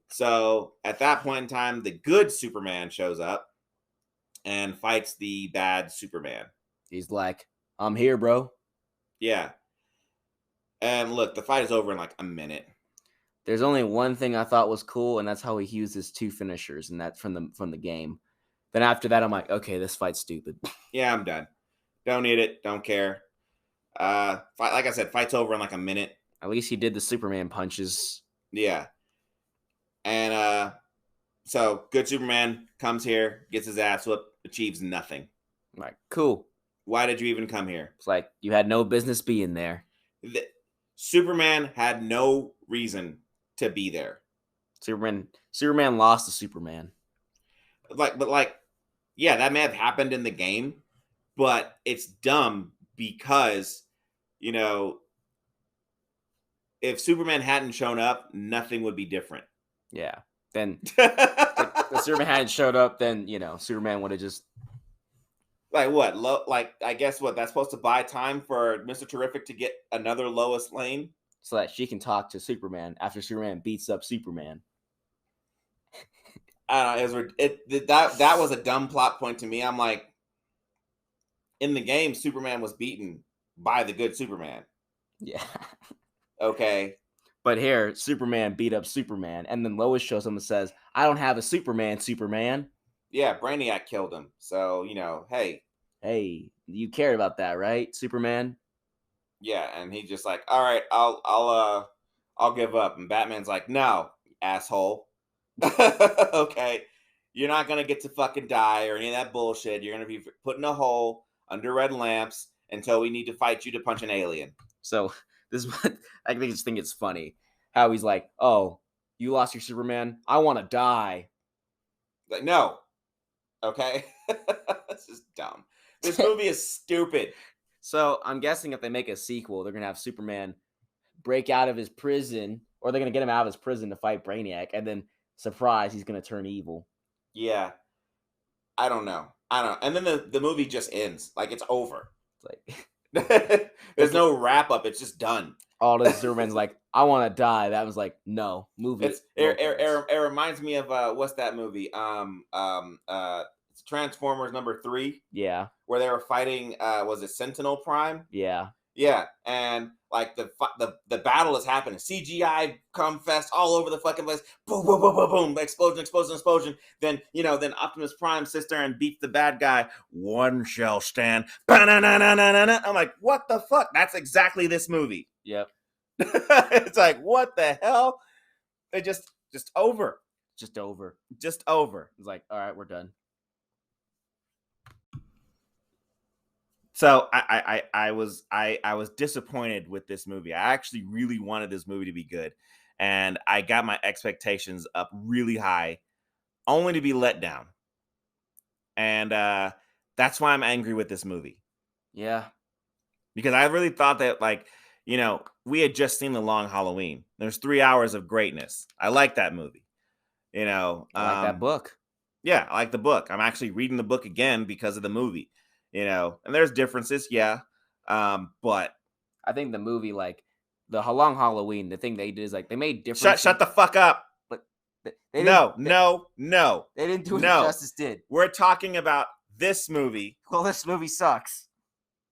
So at that point in time, the good Superman shows up and fights the bad Superman. He's like, I'm here, bro. Yeah. And look, the fight is over in like a minute. There's only one thing I thought was cool, and that's how he used his 2 finishers, and that from the game. Then after that, I'm like, okay, this fight's stupid. Yeah, I'm done. Don't need it. Don't care. Like I said, fight's over in like a minute. At least he did the Superman punches. Yeah. And so good Superman comes here, gets his ass whooped, achieves nothing. I'm like, cool. Why did you even come here? It's like, you had no business being there. Superman had no reason to be there. Superman lost to Superman. Yeah, that may have happened in the game, but it's dumb because, if Superman hadn't shown up, nothing would be different. Yeah. Then if Superman hadn't showed up, then, Superman would have just... Like what? I guess what? That's supposed to buy time for Mr. Terrific to get another Lois Lane? So that she can talk to Superman after Superman beats up Superman. I don't know. That was a dumb plot point to me. I'm like, in the game, Superman was beaten by the good Superman. Yeah. Okay. But here, Superman beat up Superman, and then Lois shows him and says, I don't have a Superman. Yeah, Brainiac killed him. So, hey. Hey, you care about that, right, Superman? Yeah, and he's just like, all right, I'll give up. And Batman's like, no, asshole. Okay. You're not gonna get to fucking die or any of that bullshit. You're gonna be put in a hole under red lamps until we need to fight you to punch an alien. So this is what I just think it's funny how he's like, oh, you lost your Superman? I want to die. Like, no. Okay. This is dumb. This movie is stupid. So I'm guessing if they make a sequel, they're gonna have Superman break out of his prison, or they're gonna get him out of his prison to fight Brainiac, and then surprise, he's gonna turn evil. Yeah. I don't know. And then the movie just ends. Like, it's over. It's like there's no wrap up. It's just done. All the Superman's like, I want to die. That was like, no, movie. It reminds me of what's that movie? It's Transformers #3. Yeah. Where they were fighting. Was it Sentinel Prime? Yeah. Yeah, and like the battle is happening. CGI come fest all over the fucking place. Boom, boom, boom, boom, boom. Explosion. Then Optimus Prime sits there and beats the bad guy. One shall stand. I'm like, what the fuck? That's exactly this movie. Yep. It's like, what the hell? It just over. Just over. It's like, all right, we're done. So I was disappointed with this movie. I actually really wanted this movie to be good, and I got my expectations up really high, only to be let down. And that's why I'm angry with this movie. Yeah, because I really thought that, like, we had just seen The Long Halloween. There's 3 hours of greatness. I like that movie. I like that book. Yeah, I like the book. I'm actually reading the book again because of the movie. And there's differences, yeah. But I think the movie, like the Long Halloween, the thing they did is like they made different. Shut the fuck up. But no. They didn't do what Justice did. We're talking about this movie. Well, this movie sucks.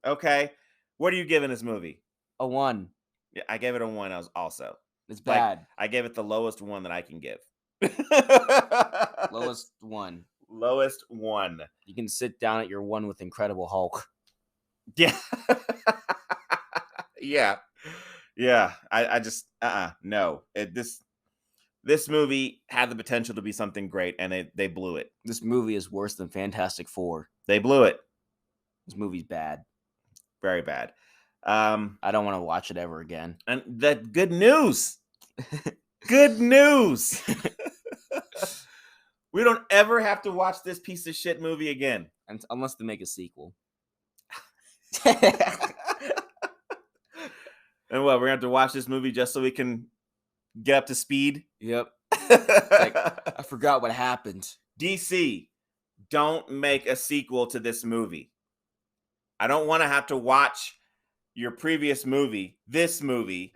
Okay. What are you giving this movie? A 1. Yeah, I gave it a 1. I was also. It's bad. Like, I gave it the lowest 1 that I can give. Lowest 1. Lowest 1. You can sit down at your 1 with Incredible Hulk. Yeah. Yeah. I just no. This movie had the potential to be something great, and they blew it. This movie is worse than Fantastic Four. They blew it. This movie's bad. Very bad. I don't want to watch it ever again. And that good news. Good news. We don't ever have to watch this piece of shit movie again. And unless they make a sequel. And what, we're gonna have to watch this movie just so we can get up to speed? Yep. Like, I forgot what happened. DC, don't make a sequel to this movie. I don't want to have to watch your previous movie, this movie,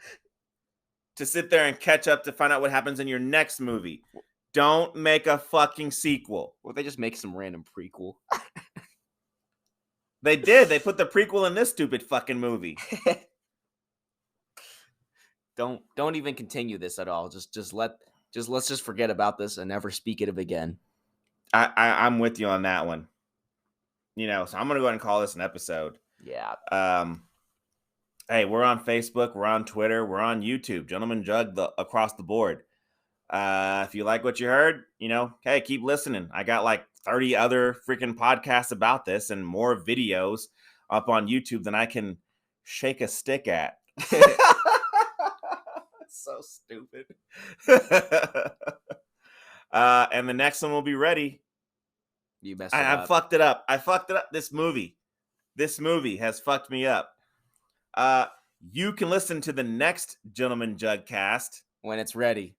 to sit there and catch up to find out what happens in your next movie. Don't make a fucking sequel. Or they just make some random prequel. They did. They put the prequel in this stupid fucking movie. Don't even continue this at all. Let's just forget about this and never speak of it again. I'm with you on that one. You know, so I'm gonna go ahead and call this an episode. Yeah. Hey, we're on Facebook, we're on Twitter, we're on YouTube, Gentleman Jug across the board. If you like what you heard, you know, hey, keep listening. I got like 30 other freaking podcasts about this and more videos up on YouTube than I can shake a stick at. So stupid. And the next one will be ready. You messed it up. I fucked it up. This movie has fucked me up. You can listen to the next Gentleman Juggcast when it's ready.